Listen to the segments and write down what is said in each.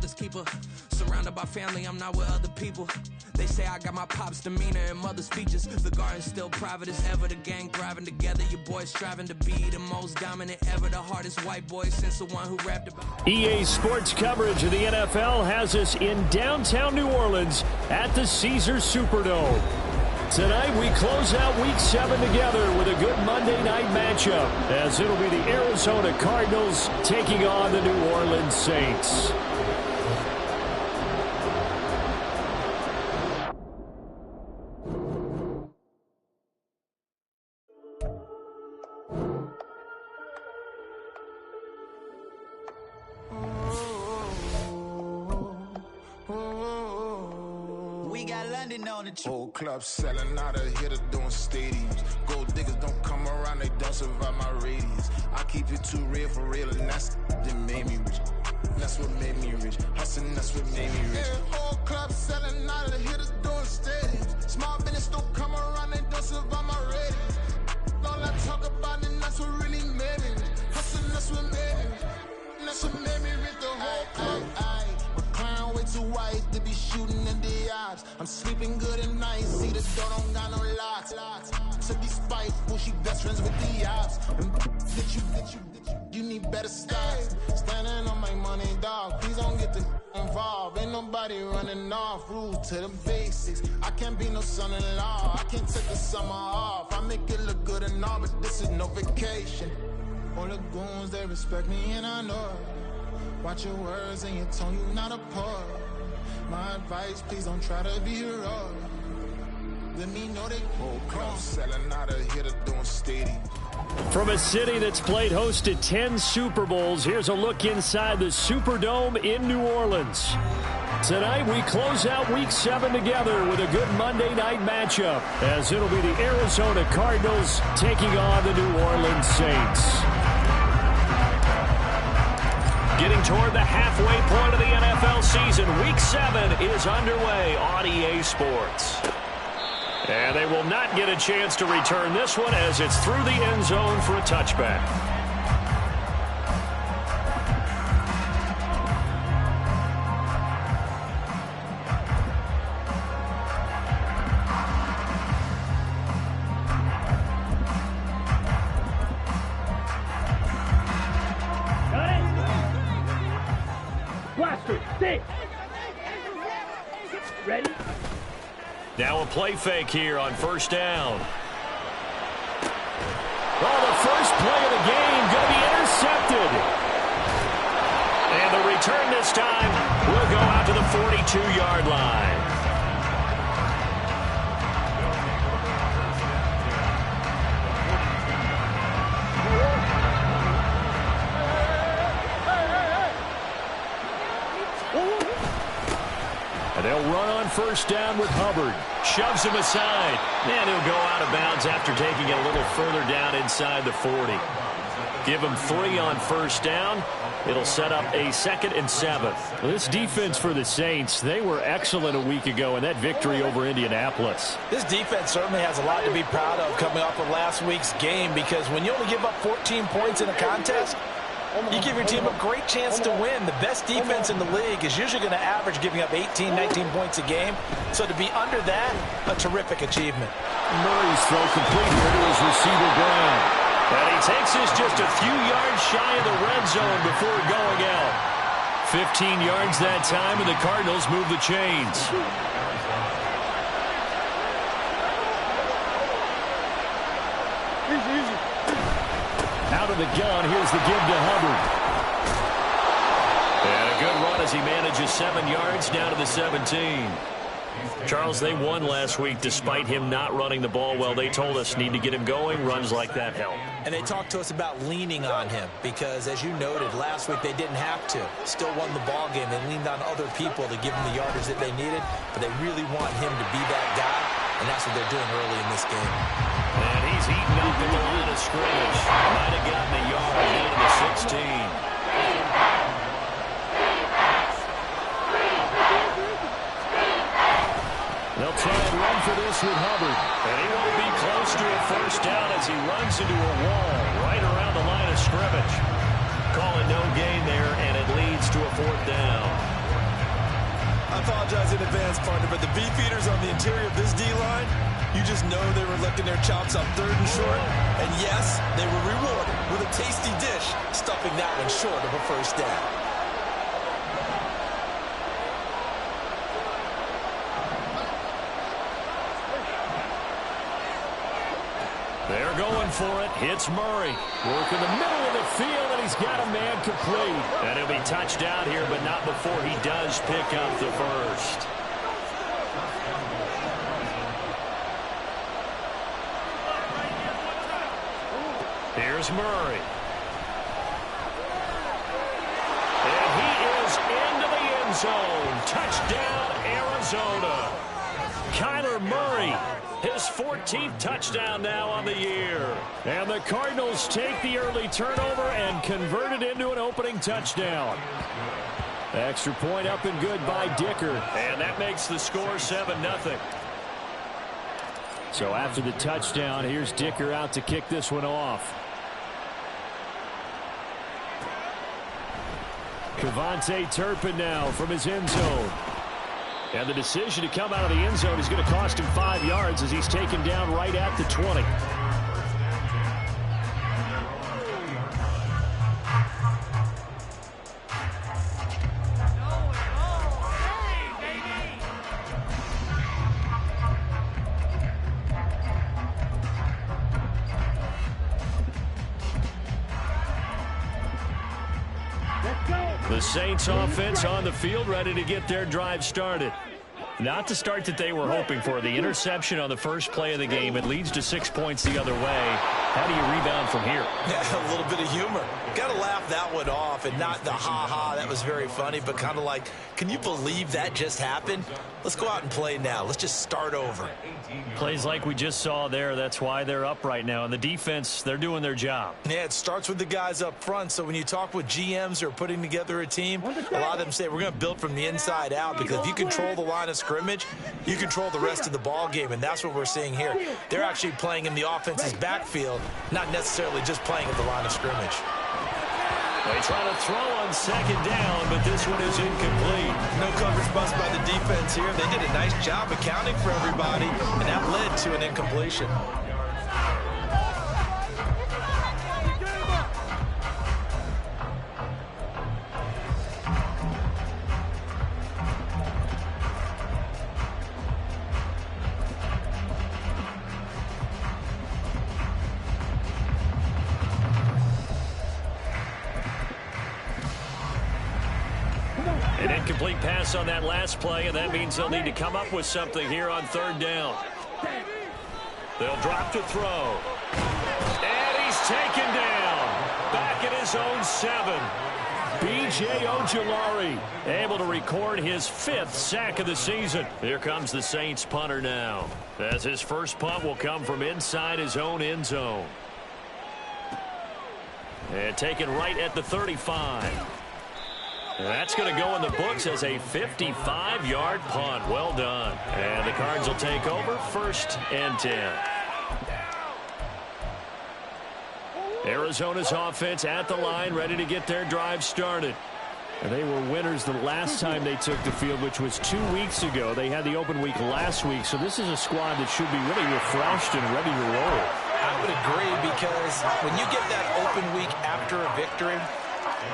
brother's keeper. Surrounded by family, I'm not with other people. They say I got my pop's demeanor and mother's features. The garden's still private as ever. The gang thriving together. Your boys striving to be the most dominant ever. The hardest white boy since the one who rapped about. EA Sports coverage of the NFL has us in downtown New Orleans at the Caesars Superdome. Tonight we close out Week 7 together with a good Monday night matchup, as it'll be the Arizona Cardinals taking on the New Orleans Saints. Whole club selling out of hitter doing stadiums. Gold diggers don't come around, they don't survive my radius. I keep it too real for real, and that's that made me rich. That's what made me rich. Hustling, that's what made me rich. Yeah, whole club selling out of hitters doing stadiums. Small business don't come around, they don't survive my radius. All I talk about it, that's what really made me rich. Hustling, that's what made me rich. That's what made me rich. The whole club. McLaren way too white to be shooting in the odds. I'm sleeping good at night, see the door don't got no locks. To be spiteful, she best friends with the ops. You need better styles. Standing on my money, dog. Please don't get the involved. Ain't nobody running off. Rude to the basics. I can't be no son-in-law. I can't take the summer off. I make it look good and all, but this is no vacation. All the goons, they respect me and I know it. Watch your words and your tone, you not a part. My advice, please don't try to be heroic. Let me know they whole club selling out of hitter doing stadiums. From a city that's played host to 10 Super Bowls, here's a look inside the Superdome in New Orleans. Tonight we close out Week 7 together with a good Monday night matchup, as it'll be the Arizona Cardinals taking on the New Orleans Saints. Getting toward the halfway point of the NFL season, Week 7 is underway on EA Sports. And they will not get a chance to return this one as it's through the end zone for a touchback. Ready? Now a play fake here on first down. Oh, the first play of the game going to be intercepted. And the return this time will go out to the 42-yard line. They'll run on first down with Hubbard. Shoves him aside. And he'll go out of bounds after taking it a little further down inside the 40. Give him 3 on first down. It'll set up a 2nd and 7. Well, this defense for the Saints, they were excellent a week ago in that victory over Indianapolis. This defense certainly has a lot to be proud of coming off of last week's game, because when you only give up 14 points in a contest, you give your team a great chance to win. The best defense in the league is usually going to average giving up 18, 19 points a game. So to be under that, a terrific achievement. Murray's throw complete here to his receiver, Brown. And he takes this just a few yards shy of the red zone before going out. 15 yards that time, and the Cardinals move the chains. Out of the gun, here's the give to Hubbard. And a good run as he manages 7 yards down to the 17. Charles, they won last week despite him not running the ball well. They told us need to get him going. Runs like that help. And they talked to us about leaning on him because, as you noted, last week they didn't have to. Still won the ball game. They leaned on other people to give them the yardage that they needed, but they really want him to be that guy, and that's what they're doing early in this game. And he's eaten up at the line of scrimmage. Might have gotten a yard into the 16. They'll try and run for this with Hubbard. And he won't be close to a first down as he runs into a wall right around the line of scrimmage. Call it no gain there, and it leads to a 4th down. I apologize in advance, partner, but the beefeaters on the interior of this D-line, you just know they were licking their chops on 3rd and short. And yes, they were rewarded with a tasty dish, stuffing that one short of a first down. They're going for it. It's Murray. Working the middle of the field, and he's got a man complete. And he'll be touched out here, but not before he does pick up the first. Here's Murray. And he is into the end zone. Touchdown, Arizona. Kyler Murray, his 14th touchdown now on the year. And the Cardinals take the early turnover and convert it into an opening touchdown. Extra point up and good by Dicker. And that makes the score 7-0. So after the touchdown, here's Dicker out to kick this one off. Kevontae Turpin now from his end zone. And the decision to come out of the end zone is going to cost him 5 yards as he's taken down right at the 20. The Saints offense on the field, ready to get their drive started. Not the start that they were hoping for. The interception on the first play of the game. It leads to 6 points the other way. How do you rebound from here? Yeah, a little bit of humor. Got to laugh that one off, and not the ha-ha, that was very funny, but kind of like, can you believe that just happened? Let's go out and play now. Let's just start over. Plays like we just saw there. That's why they're up right now. And the defense, they're doing their job. Yeah, it starts with the guys up front. So when you talk with GMs who are putting together a team, a lot of them say we're going to build from the inside out, because if you control the line of scrimmage, you control the rest of the ball game, and that's what we're seeing here. They're actually playing in the offense's backfield, not necessarily just playing at the line of scrimmage. They try to throw on second down, but this one is incomplete. No coverage bust by the defense here. They did a nice job accounting for everybody, and that led to an incompletion. An incomplete pass on that last play, and that means they'll need to come up with something here on third down. They'll drop to throw. And he's taken down. Back at his own 7. B.J. Ojulari able to record his 5th sack of the season. Here comes the Saints punter now, as his first punt will come from inside his own end zone. And taken right at the 35. That's going to go in the books as a 55-yard punt. Well done. And the Cards will take over, 1st and 10. Arizona's offense at the line, ready to get their drive started. And they were winners the last time they took the field, which was 2 weeks ago. They had the open week last week, so this is a squad that should be really refreshed and ready to roll. I would agree, because when you get that open week after a victory,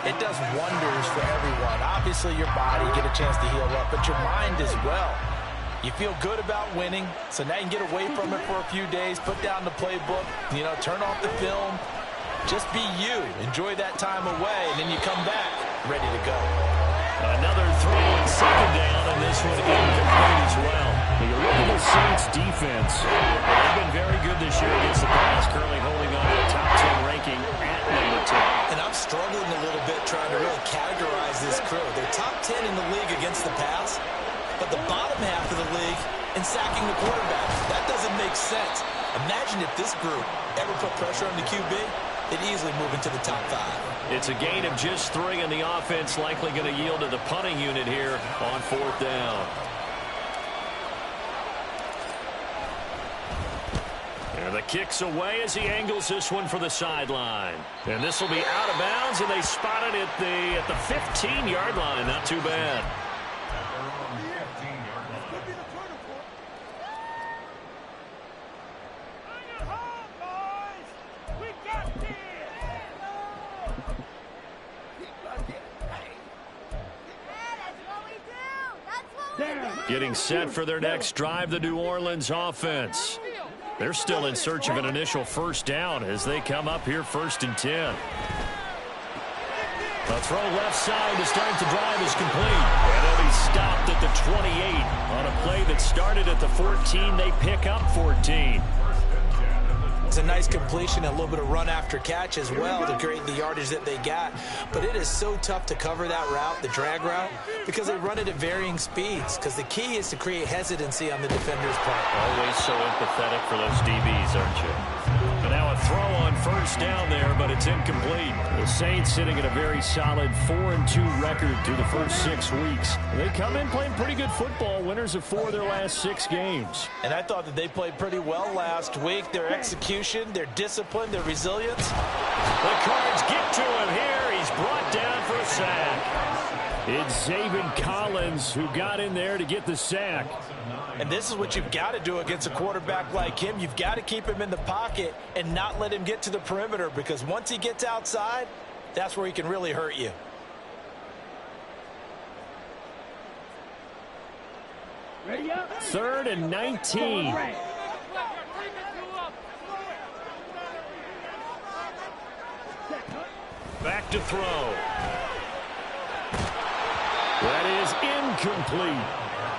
it does wonders for everyone. Obviously, your body, get a chance to heal up, but your mind as well. You feel good about winning, so now you can get away from it for a few days, put down the playbook, turn off the film. Just be you. Enjoy that time away, and then you come back ready to go. Another throw on second down, and this one incomplete as well. You look at the Saints defense. They've been very good this year against the pass, currently holding on to a top 10 ranking at number 10. And I'm struggling a little bit trying to really categorize this crew. They're top 10 in the league against the pass, but the bottom half of the league in sacking the quarterback. That doesn't make sense. Imagine if this group ever put pressure on the QB, they'd easily move into the top 5. It's a gain of just 3, and the offense likely going to yield to the punting unit here on 4th down. And the kick's away as he angles this one for the sideline. And this will be out of bounds, and they spot it at the 15-yard line. Not too bad. Getting set for their next drive, the New Orleans offense. They're still in search of an initial first down as they come up here 1st and 10. A throw left side to start the drive is complete. And they'll be stopped at the 28 on a play that started at the 14. They pick up 14. It's a nice completion, a little bit of run after catch as well to create the yardage that they got. But it is so tough to cover that route, the drag route, because they run it at varying speeds. Because the key is to create hesitancy on the defender's part. Always so empathetic for those DBs, aren't you? And now a throw on first down there, but it's incomplete. The Saints sitting at a very solid 4-2 record through the first 6 weeks. They come in playing pretty good football, winners of 4 of their last 6 games. And I thought that they played pretty well last week. Their execution, their discipline, their resilience. The Cards get to him here. He's brought down for a sack. It's Zaven Collins who got in there to get the sack. And this is what you've got to do against a quarterback like him. You've got to keep him in the pocket and not let him get to the perimeter, because once he gets outside, that's where he can really hurt you. Ready up. 3rd and 19. Back to throw. That is incomplete.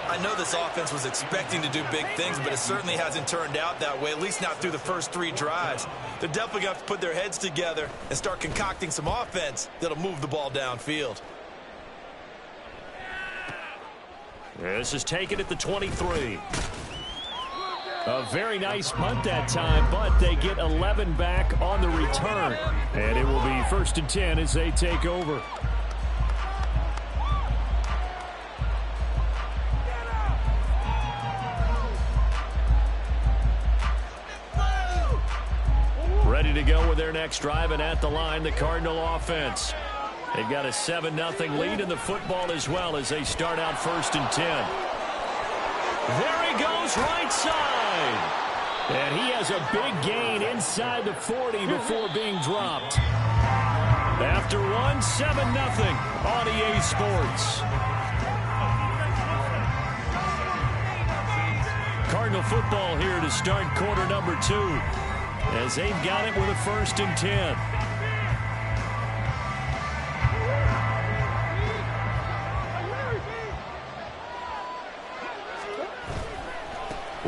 I know this offense was expecting to do big things, but it certainly hasn't turned out that way, at least not through the first 3 drives. They're definitely going to have to put their heads together and start concocting some offense that'll move the ball downfield. This is taken at the 23. A very nice punt that time, but they get 11 back on the return. And it will be 1st and 10 as they take over. Ready to go with their next drive, and at the line, the Cardinal offense. They've got a 7-0 lead in the football as well as they start out 1st and 10. There he goes, right side. And he has a big gain inside the 40 before being dropped. After 7-0 on EA Sports. Cardinal football here to start quarter number 2. As they've got it with a 1st and 10.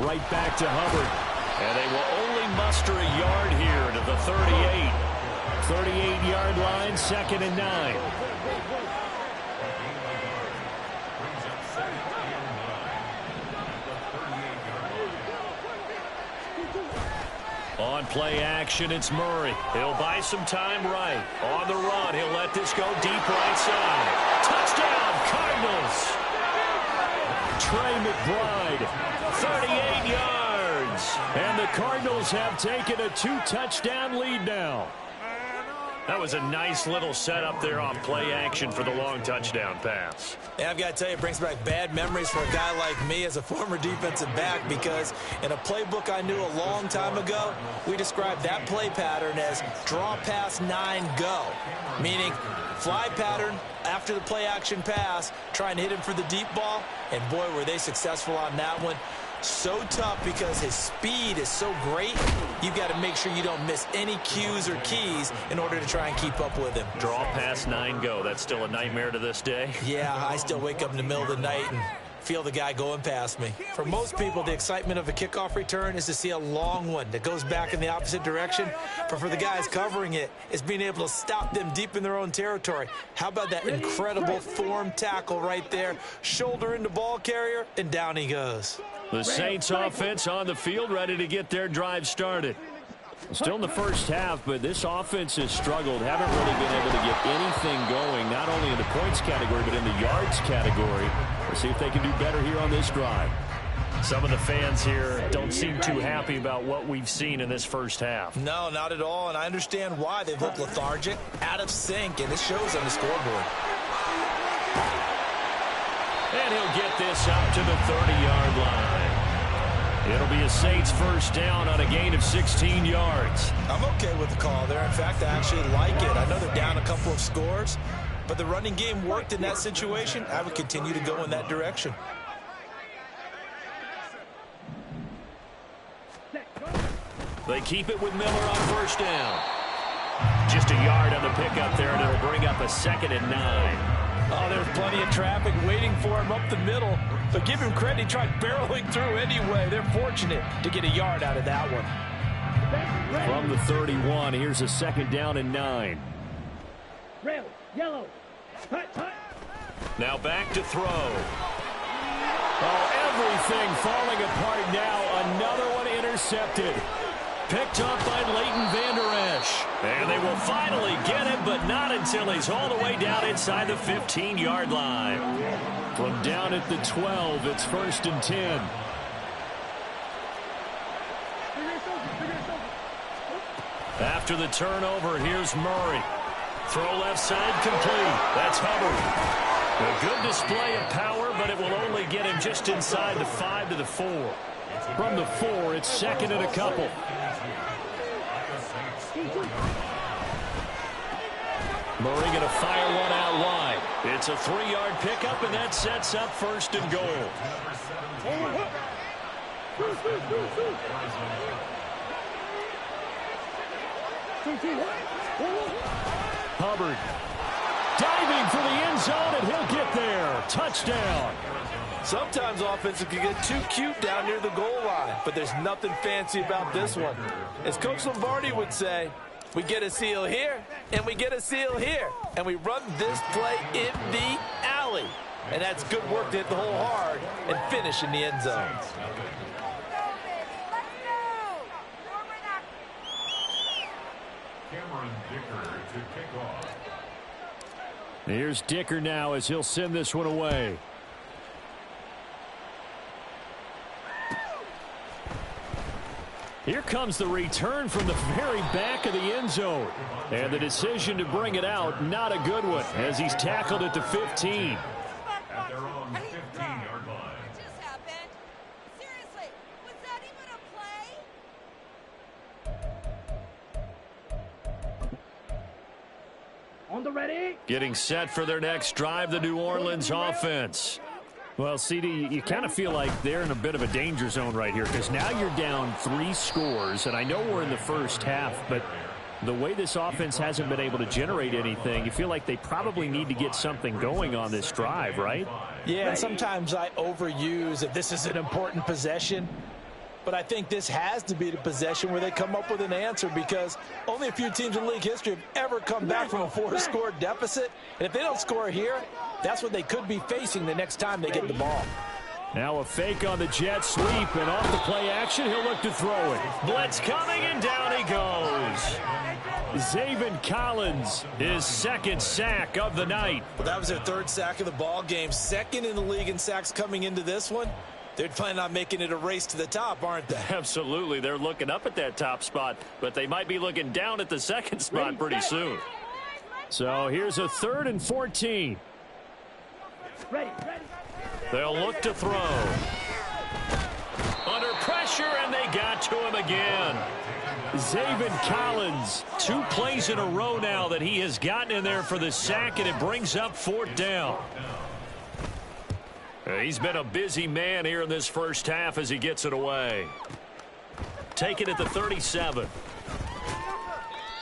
Right back to Hubbard. And they will only muster a yard here to the 38. 38-yard line, 2nd and 9. On play action, it's Murray. He'll buy some time right. On the run, he'll let this go deep right side. Touchdown, Cardinals! Trey McBride, 38 yards. And the Cardinals have taken a 2-touchdown lead now. That was a nice little setup there on play action for the long touchdown pass. Yeah, I've got to tell you, it brings back bad memories for a guy like me as a former defensive back, because in a playbook I knew a long time ago, we described that play pattern as draw pass 9 go, meaning fly pattern after the play action pass, trying to hit him for the deep ball, and boy, were they successful on that one. So tough because his speed is so great, you've got to make sure you don't miss any cues or keys in order to try and keep up with him. Draw pass 9 go. That's still a nightmare to this day. Yeah, I still wake up in the middle of the night and feel the guy going past me. For most people, the excitement of a kickoff return is to see a long one that goes back in the opposite direction. But for the guys covering it, it's being able to stop them deep in their own territory. How about that incredible form tackle right there? Shoulder into ball carrier, and down he goes. The Saints offense on the field, ready to get their drive started. Still in the first half, but this offense has struggled. Haven't really been able to get anything going, not only in the points category, but in the yards category. We'll see if they can do better here on this drive. Some of the fans here don't seem too happy about what we've seen in this first half. No, not at all, and I understand why. They've looked lethargic, out of sync, and it shows on the scoreboard. And he'll get this up to the 30-yard line. It'll be a Saints first down on a gain of 16 yards. I'm okay with the call there. In fact, I actually like it. I know they're down a couple of scores, but the running game worked in that situation. I would continue to go in that direction. They keep it with Miller on first down. Just a yard on the pickup there, and it'll bring up a 2nd and 9. Oh, there's plenty of traffic waiting for him up the middle. But give him credit, he tried barreling through anyway. They're fortunate to get a yard out of that one. From the 31, here's a 2nd down and 9. Red, yellow. Hut, hut. Now back to throw. Oh, everything falling apart now. Another one intercepted. Picked up by Leighton Vander Esch. And they will finally get him, but not until he's all the way down inside the 15-yard line. From down at the 12, it's 1st and 10. After the turnover, here's Murray. Throw left side complete. That's Hubbard. A good display of power, but it will only get him just inside the 5 to the 4. From the 4, it's 2nd and a couple. Murray going to fire one out wide. It's a 3-yard pickup, and that sets up 1st and goal. Hubbard diving for the end zone, and he'll get there. Touchdown. Sometimes offenses can get too cute down near the goal line, but there's nothing fancy about this one. As Coach Lombardi would say, we get a seal here, and we get a seal here, and we run this play in the alley. And that's good work to hit the hole hard and finish in the end zone. Here's Dicker now as he'll send this one away. Here comes the return from the very back of the end zone. And the decision to bring it out, not a good one, as he's tackled at the 15. At their own 15-yard line. What just happened? Seriously, was that even a play? On the ready. Getting set for their next drive, the New Orleans offense. Well, CD, you kind of feel like they're in a bit of a danger zone right here because now you're down 3 scores, and I know we're in the first half, but the way this offense hasn't been able to generate anything, you feel like they probably need to get something going on this drive, right? Yeah, and sometimes I overuse that this is an important possession, but I think this has to be the possession where they come up with an answer because only a few teams in league history have ever come back from a 4-score deficit. And if they don't score here, that's what they could be facing the next time they get the ball. Now a fake on the jet sweep, and off the play action, he'll look to throw it. Blitz coming, and down he goes. Zaven Collins, his 2nd sack of the night. Well, that was their 3rd sack of the ball game. 2nd in the league in sacks coming into this one. They're planning on making it a race to the top, aren't they? Absolutely. They're looking up at that top spot, but they might be looking down at the 2nd spot pretty soon. So here's a 3rd and 14. Ready. They'll look to throw. Under pressure, and they got to him again. Zaven Collins, 2 plays in a row now that he has gotten in there for the sack, and it brings up 4th down. He's been a busy man here in this first half as he gets it away. Take it at the 37.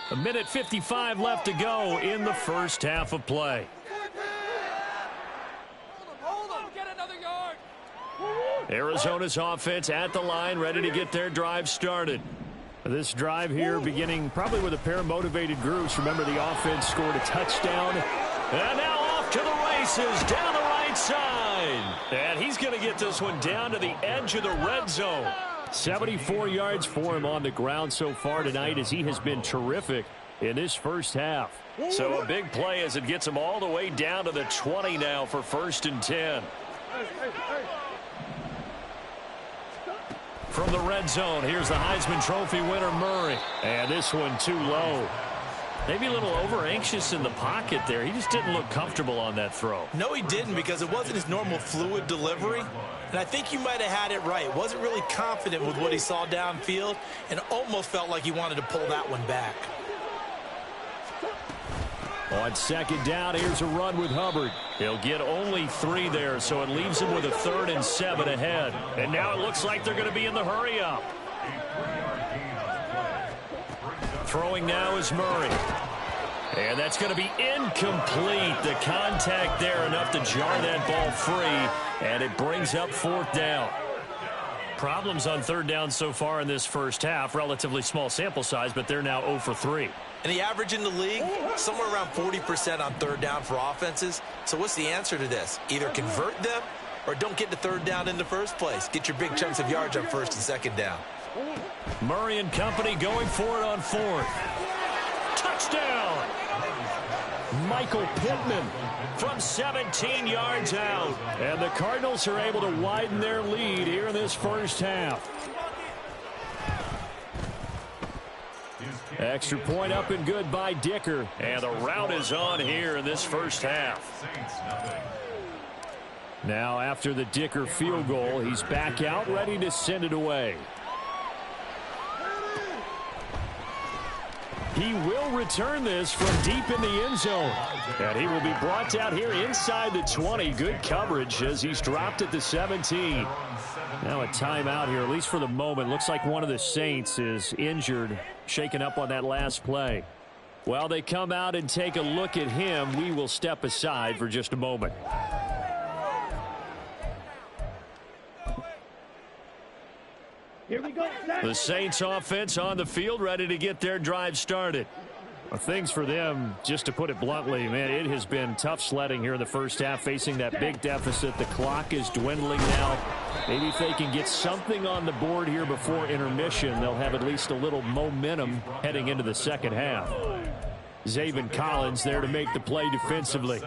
1:55 left to go in the first half of play. Arizona's offense at the line, ready to get their drive started. This drive here beginning probably with a pair of motivated groups. Remember, the offense scored a touchdown. And now off to the races down the right side. And he's going to get this one down to the edge of the red zone. 74 yards for him on the ground so far tonight as he has been terrific in this first half. So a big play as it gets him all the way down to the 20 now for 1st and 10. From the red zone, here's the Heisman Trophy winner, Murray. And this one too low. Maybe a little over-anxious in the pocket there. He just didn't look comfortable on that throw. No, he didn't, because it wasn't his normal fluid delivery. And I think you might have had it right. Wasn't really confident with what he saw downfield and almost felt like he wanted to pull that one back. On second down, here's a run with Hubbard. He'll get only 3 there, so it leaves him with a 3rd and 7 ahead. And now it looks like they're going to be in the hurry-up. Throwing now is Murray. And that's going to be incomplete. The contact there enough to jar that ball free, and it brings up 4th down. Problems on 3rd down so far in this first half. Relatively small sample size, but they're now 0 for 3. And the average in the league, somewhere around 40% on 3rd down for offenses. So what's the answer to this? Either convert them or don't get to 3rd down in the first place. Get your big chunks of yards on 1st and 2nd down. Murray and company going for it on 4th. Touchdown! Michael Pittman from 17 yards out. And the Cardinals are able to widen their lead here in this first half. Extra point up and good by Dicker. And the route is on here in this first half. Now after the Dicker field goal, he's back out ready to send it away. He will return this from deep in the end zone. And he will be brought down here inside the 20. Good coverage as he's dropped at the 17. Now a timeout here, at least for the moment. Looks like one of the Saints is injured, shaken up on that last play. While they come out and take a look at him, we will step aside for just a moment. Here we go. The Saints offense on the field, ready to get their drive started. Things for them, just to put it bluntly, man, it has been tough sledding here in the first half, facing that big deficit. The clock is dwindling now. Maybe if they can get something on the board here before intermission, they'll have at least a little momentum heading into the second half. Zaven Collins there to make the play defensively.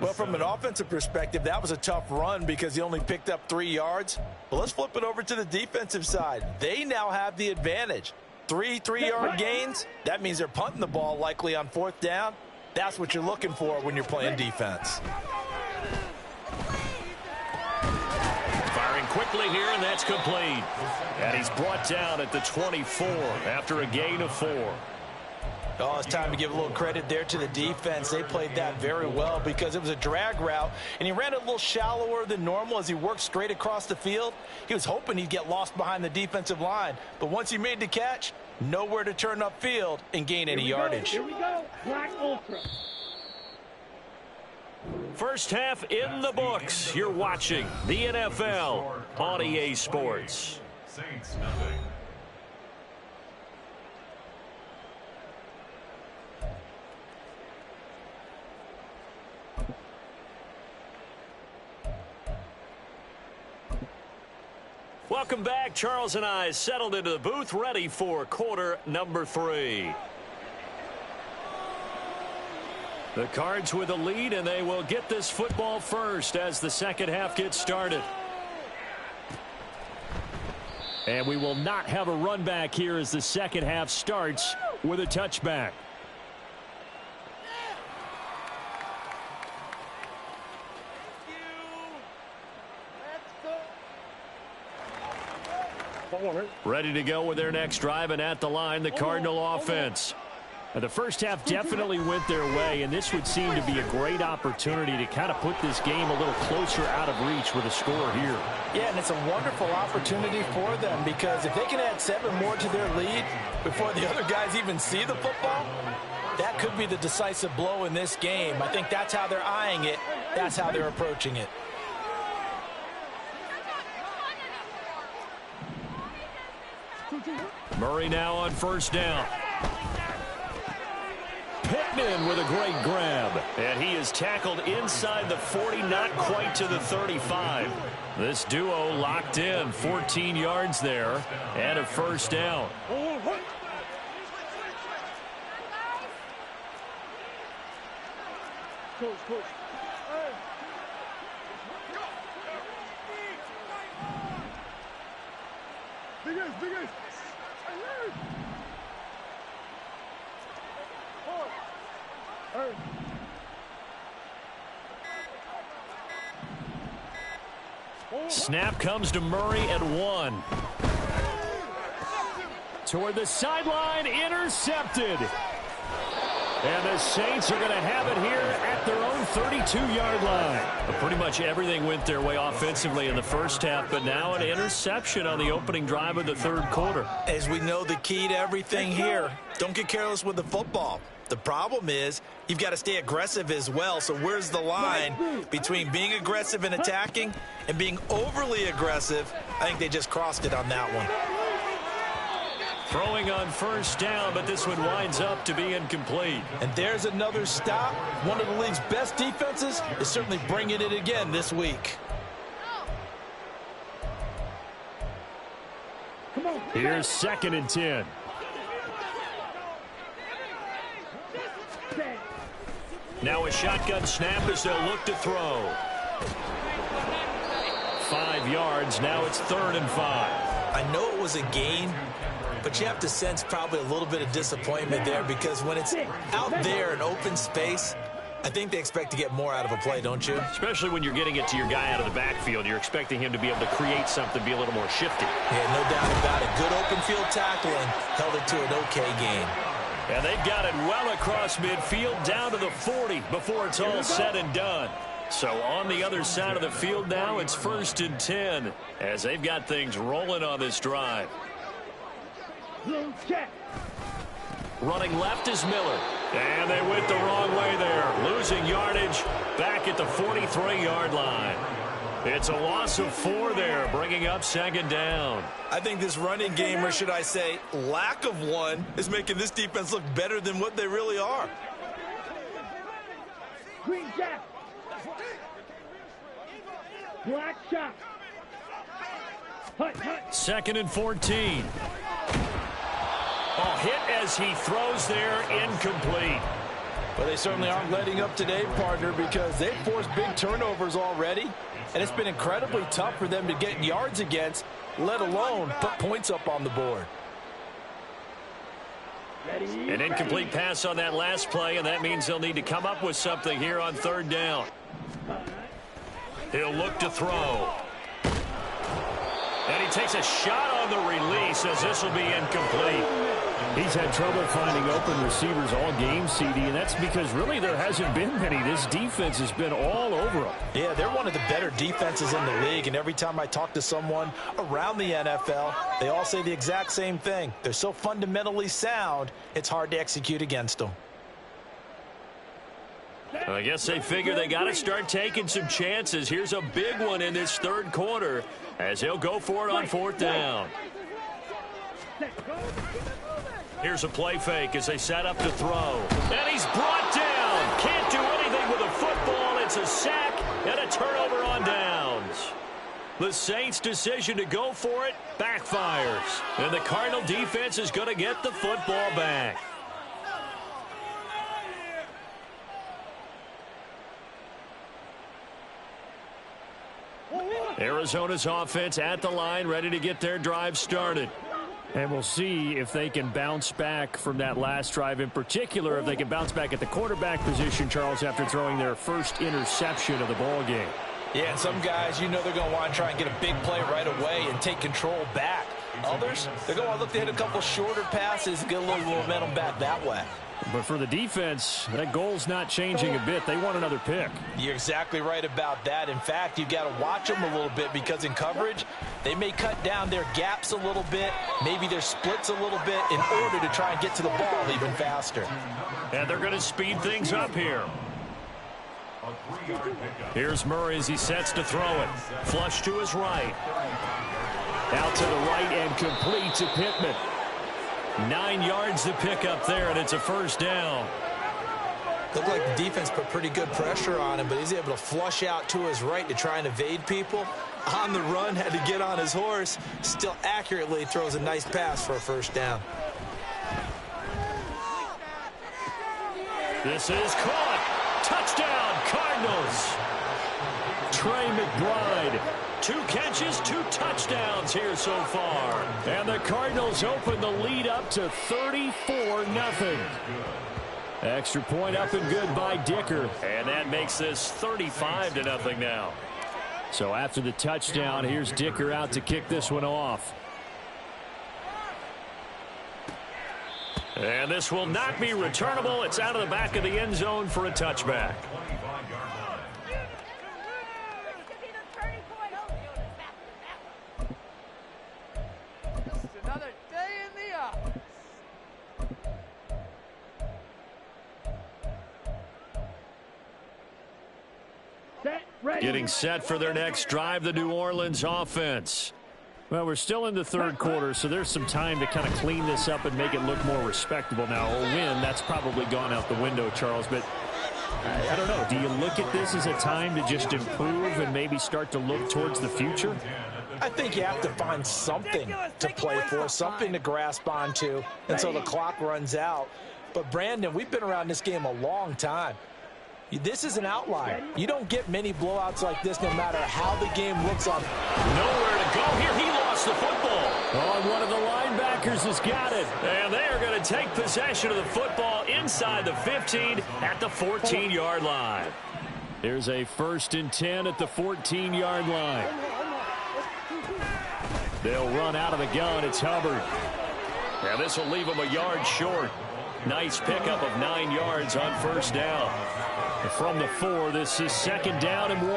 Well, from an offensive perspective, that was a tough run because he only picked up 3 yards. But let's flip it over to the defensive side. They now have the advantage. 3 3-yard gains, that means they're punting the ball likely on 4th down. That's what you're looking for when you're playing defense. Firing quickly here, and that's complete. And he's brought down at the 24 after a gain of 4. Oh, it's time to give a little credit there to the defense. They played that very well because it was a drag route, and he ran it a little shallower than normal as he worked straight across the field. He was hoping he'd get lost behind the defensive line, but once he made the catch, nowhere to turn upfield and gain any yardage. Here we go. Black Ultra. First half in the books. You're watching the NFL on EA Sports. Saints nothing. Welcome back. Charles and I settled into the booth, ready for quarter number 3. The Cards with a lead, and they will get this football first as the second half gets started. And we will not have a run back here as the second half starts with a touchback. Ready to go with their next drive, and at the line, the Cardinal offense. Now, the first half definitely went their way, and this would seem to be a great opportunity to kind of put this game a little closer out of reach with a score here. Yeah, and it's a wonderful opportunity for them because if they can add 7 more to their lead before the other guys even see the football, that could be the decisive blow in this game. I think that's how they're eyeing it. That's how they're approaching it. Murray now on first down. Pittman with a great grab. And he is tackled inside the 40, not quite to the 35. This duo locked in, 14 yards there, and a first down. Snap comes to Murray at 1. Toward the sideline, intercepted. And the Saints are going to have it here at their own 32-yard line. But pretty much everything went their way offensively in the first half, but now an interception on the opening drive of the third quarter. As we know, the key to everything here, don't get careless with the football. The problem is you've got to stay aggressive as well. So where's the line between being aggressive and attacking and being overly aggressive? I think they just crossed it on that one. Throwing on first down, but this one winds up to be incomplete. And there's another stop. One of the league's best defenses is certainly bringing it again this week. Here's 2nd and 10. Now a shotgun snap as they'll look to throw. 5 yards. Now it's 3rd and 5. I know it was a gain, but you have to sense probably a little bit of disappointment there because when it's out there in open space, I think they expect to get more out of a play, don't you? Especially when you're getting it to your guy out of the backfield. You're expecting him to be able to create something, be a little more shifty. Yeah, no doubt about it. Good open field tackling held it to an okay gain. And they've got it well across midfield down to the 40 before it's all said and done. So on the other side of the field now, it's 1st and 10 as they've got things rolling on this drive. Running left is Miller. And they went the wrong way there. Losing yardage back at the 43-yard line. It's a loss of 4 there, bringing up 2nd down. I think this running game, or should I say lack of one, is making this defense look better than what they really are. Green jack. Black shot. 2nd and 14. Oh, hit as he throws there, incomplete. But they certainly aren't letting up today, partner, because they've forced big turnovers already. And it's been incredibly tough for them to get yards against, let alone put points up on the board. An incomplete pass on that last play, and that means they'll need to come up with something here on 3rd down. He'll look to throw. And he takes a shot on the release as this will be incomplete. He's had trouble finding open receivers all game, CD, and that's because really there hasn't been many. This defense has been all over them. Yeah, they're one of the better defenses in the league, and every time I talk to someone around the NFL, they all say the exact same thing. They're so fundamentally sound, it's hard to execute against them. I guess they figure they got to start taking some chances. Here's a big one in this 3rd quarter as they'll go for it on 4th down. Here's a play fake as they set up to throw. And he's brought down. Can't do anything with a football. It's a sack and a turnover on downs. The Saints' decision to go for it backfires. And the Cardinal defense is going to get the football back. Arizona's offense at the line, ready to get their drive started. And we'll see if they can bounce back from that last drive, in particular if they can bounce back at the quarterback position, Charles, after throwing their first interception of the ball game. Yeah, and some guys, you know they're going to want to try and get a big play right away and take control back. Others, they're going to want to look to hit a couple shorter passes and get a little momentum back that way. But for the defense, that goal's not changing a bit. They want another pick. You're exactly right about that. In fact, you've got to watch them a little bit because in coverage, they may cut down their gaps a little bit, maybe their splits a little bit in order to try and get to the ball even faster. And they're going to speed things up here. Here's Murray as he sets to throw it. Flush to his right. Out to the right and complete to Pittman. 9 yards to pick up there, and it's a 1st down. Looked like the defense put pretty good pressure on him, but he's able to flush out to his right to try and evade people. On the run, had to get on his horse. Still accurately throws a nice pass for a 1st down. This is caught. Touchdown, Cardinals. Trey McBride. 2 catches, 2 touchdowns here so far. And the Cardinals open the lead up to 34-0. Extra point up and good by Dicker. And that makes this 35-0 now. So after the touchdown, here's Dicker out to kick this one off. And this will not be returnable. It's out of the back of the end zone for a touchback. Another day in the office. Getting set for their next drive, the New Orleans offense. Well, we're still in the third quarter, so there's some time to kind of clean this up and make it look more respectable. Now, a win, that's probably gone out the window, Charles, but I don't know. Do you look at this as a time to just improve and maybe start to look towards the future? I think you have to find something to play for, something to grasp onto until the clock runs out. But, Brandon, we've been around this game a long time. This is an outlier. You don't get many blowouts like this no matter how the game looks on. Nowhere to go here. He lost the football. Oh, and one of the linebackers has got it. And they are going to take possession of the football inside the 15 at the 14-yard line. Here's a 1st and 10 at the 14-yard line. They'll run out of the gun. It's Hubbard. Now this will leave him a yard short. Nice pickup of 9 yards on 1st down. From the 4, this is 2nd down and 1.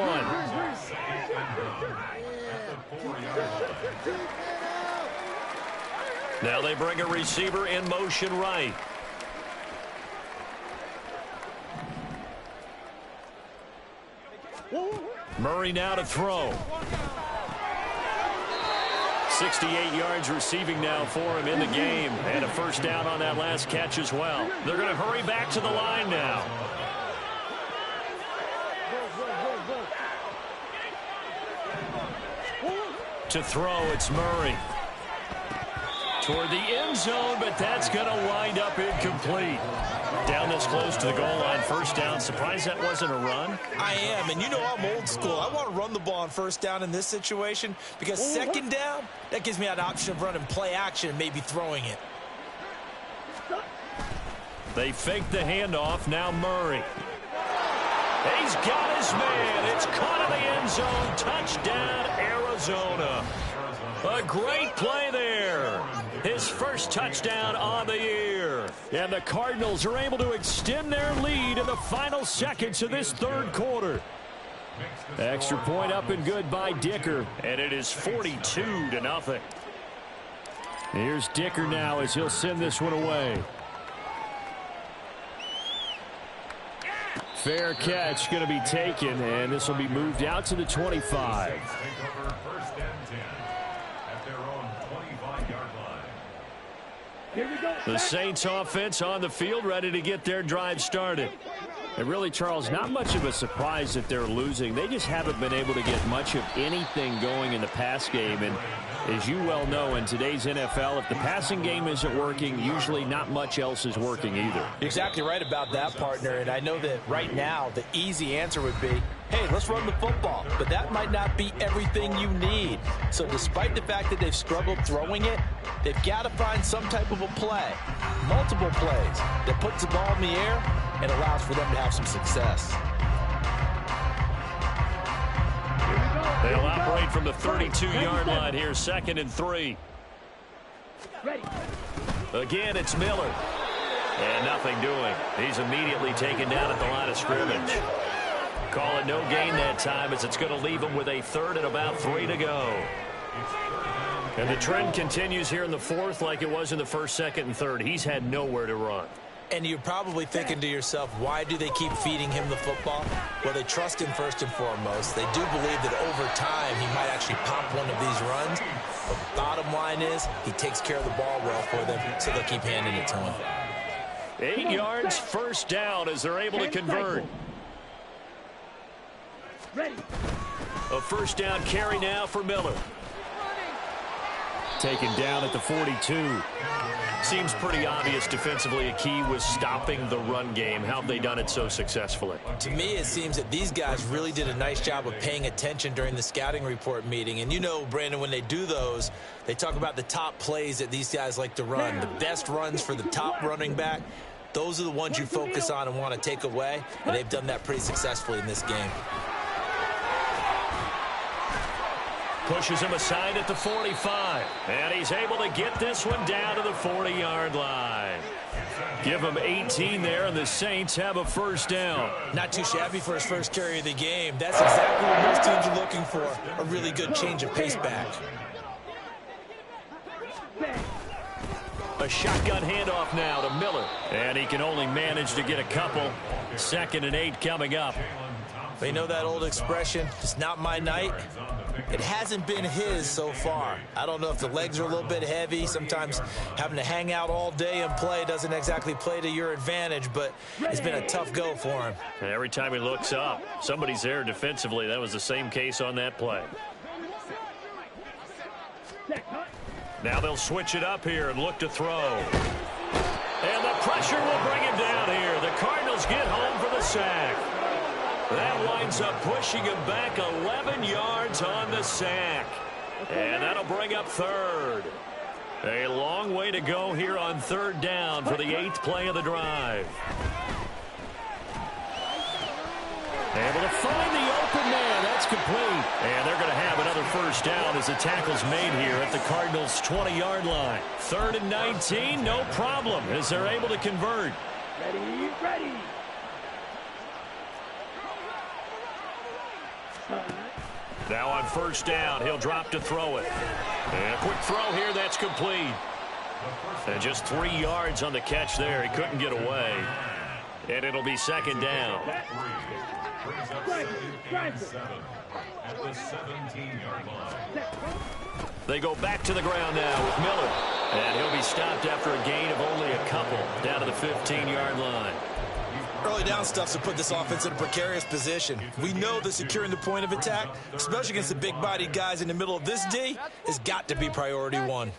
Now they bring a receiver in motion right. Murray now to throw. 68 yards receiving now for him in the game. And a 1st down on that last catch as well. They're going to hurry back to the line now. To throw, it's Murray. Toward the end zone, but that's going to wind up incomplete. Down this close to the goal line, 1st down. Surprised that wasn't a run? I am, and you know I'm old school. I want to run the ball on 1st down in this situation because 2nd down, that gives me an option of running play action and maybe throwing it. They fake the handoff. Now Murray. He's got his man. It's caught in the end zone. Touchdown, Arizona. A great play there. His 1st touchdown on the year. And the Cardinals are able to extend their lead in the final seconds of this 3rd quarter. Extra point up and good by Dicker. And it is 42-0. Here's Dicker now as he'll send this one away. Fair catch going to be taken, and this will be moved out to the 25. The Saints offense on the field, ready to get their drive started. And really, Charles, not much of a surprise that they're losing. They just haven't been able to get much of anything going in the pass game. And as you well know, in today's NFL, if the passing game isn't working, usually not much else is working either. You're exactly right about that, partner. And I know that right now the easy answer would be, hey, let's run the football. But that might not be everything you need. So despite the fact that they've struggled throwing it, they've got to find some type of a play, multiple plays, that puts the ball in the air and allows for them to have some success. They'll operate from the 32-yard line here, 2nd and 3. Again, it's Miller. And nothing doing. He's immediately taken down at the line of scrimmage. Call it no gain that time as it's going to leave him with a 3rd and about 3 to go. And the trend continues here in the 4th like it was in the 1st, 2nd, and 3rd. He's had nowhere to run. And you're probably thinking to yourself, why do they keep feeding him the football? Well, they trust him first and foremost. They do believe that over time he might actually pop one of these runs. But the bottom line is he takes care of the ball well for them, so they'll keep handing it to him. 8 yards, 1st down as they're able to convert. A 1st down carry now for Miller. Taken down at the 42. Seems pretty obvious defensively a key was stopping the run game. How have they done it so successfully? To me, it seems that these guys really did a nice job of paying attention during the scouting report meeting. And you know, Brandon, when they do those, they talk about the top plays that these guys like to run, the best runs for the top running back. Those are the ones you focus on and want to take away, and they've done that pretty successfully in this game. Pushes him aside at the 45. And he's able to get this one down to the 40-yard line. Give him 18 there, and the Saints have a first down. Not too shabby for his first carry of the game. That's exactly what most teams are looking for, a really good change of pace back. A shotgun handoff now to Miller. And he can only manage to get a couple. 2nd and 8 coming up. They know that old expression, it's not my night. It hasn't been his so far. I don't know if the legs are a little bit heavy. Sometimes having to hang out all day and play doesn't exactly play to your advantage, but it's been a tough go for him. And every time he looks up, somebody's there defensively. That was the same case on that play. Now they'll switch it up here and look to throw. And the pressure will bring him down here. The Cardinals get home for the sack. That winds up pushing him back 11 yards on the sack. And that'll bring up 3rd. A long way to go here on 3rd down for the 8th play of the drive. Able to find the open man. That's complete. And they're going to have another first down as the tackle's made here at the Cardinals' 20-yard line. 3rd and 19, no problem, as they're able to convert. Ready. Now on first down, he'll drop to throw it. And a quick throw here, that's complete. And just 3 yards on the catch there. He couldn't get away. And it'll be 2nd down. They go back to the ground now with Miller. And he'll be stopped after a gain of only a couple down to the 15-yard line. Early down stuff's to put this offense in a precarious position. We know that securing the point of attack, especially against the big-bodied guys in the middle of this D, has got to be priority 1.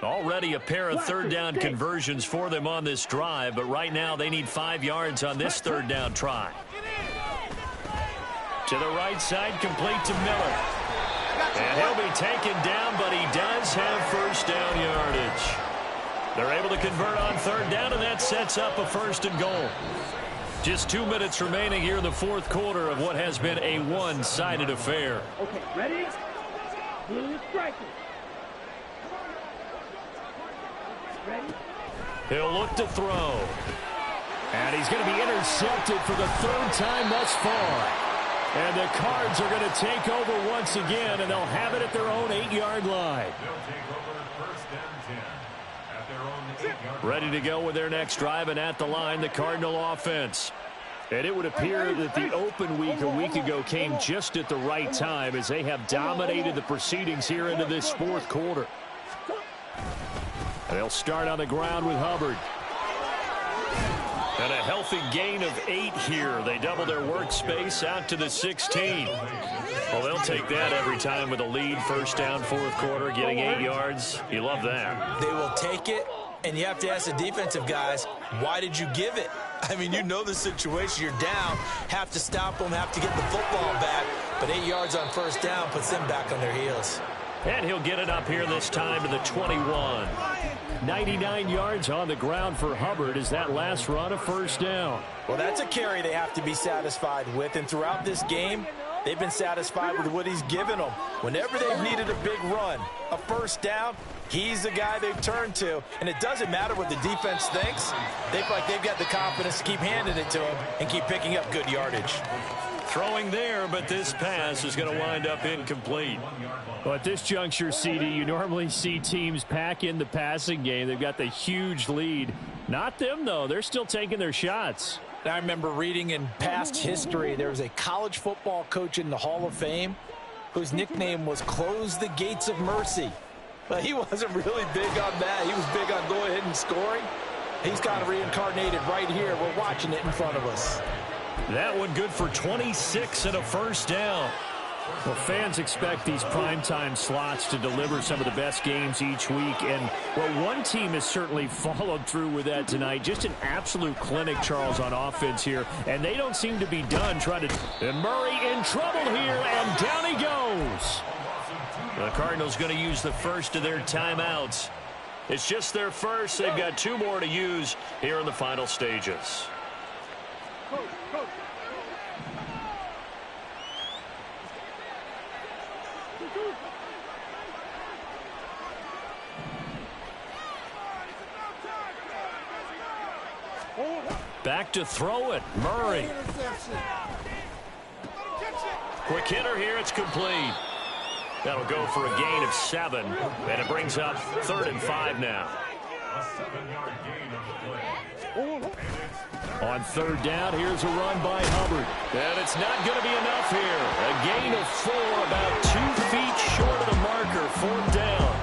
Already a pair of 3rd down conversions for them on this drive, but right now they need 5 yards on this 3rd down try. To the right side, complete to Miller. And he'll be taken down, but he does have first down yardage. They're able to convert on 3rd down, and that sets up a 1st and goal. Just 2 minutes remaining here in the 4th quarter of what has been a one-sided affair. Okay, ready? Blue striker. Ready? He'll look to throw. And he's going to be intercepted for the 3rd time thus far. And the Cards are going to take over once again, and they'll have it at their own 8-yard line. Ready to go with their next drive, and at the line, the Cardinal offense. And it would appear that the open week a week ago came just at the right time as they have dominated the proceedings here into this 4th quarter. And they'll start on the ground with Hubbard. And a healthy gain of 8 here. They double their workspace out to the 16. Well, they'll take that every time with a lead. First down, 4th quarter, getting 8 yards. You love that. They will take it, and you have to ask the defensive guys, why did you give it? I mean, you know the situation. You're down, have to stop them, have to get the football back. But 8 yards on first down puts them back on their heels. And he'll get it up here this time to the 21. 99 yards on the ground for Hubbard as that last run of first down. Well, that's a carry they have to be satisfied with. And throughout this game, they've been satisfied with what he's given them. Whenever they've needed a big run, a first down, he's the guy they've turned to. And it doesn't matter what the defense thinks. They feel like they've got the confidence to keep handing it to him and keep picking up good yardage. Throwing there, but this pass is going to wind up incomplete. Well, at this juncture, CD, you normally see teams pack in the passing game. They've got the huge lead. Not them, though. They're still taking their shots. I remember reading in past history, there was a college football coach in the Hall of Fame whose nickname was Close the Gates of Mercy. But he wasn't really big on that. He was big on going ahead and scoring. He's kind of reincarnated right here. We're watching it in front of us. That one good for 26 and a first down. Well, fans expect these primetime slots to deliver some of the best games each week. And, well, one team has certainly followed through with that tonight. Just an absolute clinic, Charles, on offense here. And they don't seem to be done trying to... And Murray in trouble here, and down he goes. The Cardinals going to use the first of their timeouts. It's just their first. They've got 2 more to use here in the final stages. Back to throw it. Murray. Quick hitter here. It's complete. That'll go for a gain of 7. And it brings up 3rd and 5 now. A 7-yard gain on the play. On 3rd down, here's a run by Hubbard. And it's not going to be enough here. A gain of 4, about 2 feet short of the marker. 4th down.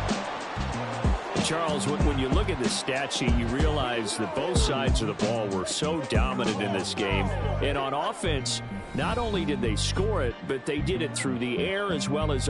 Charles, when you look at the stat sheet, you realize that both sides of the ball were so dominant in this game. And on offense, not only did they score it, but they did it through the air as well as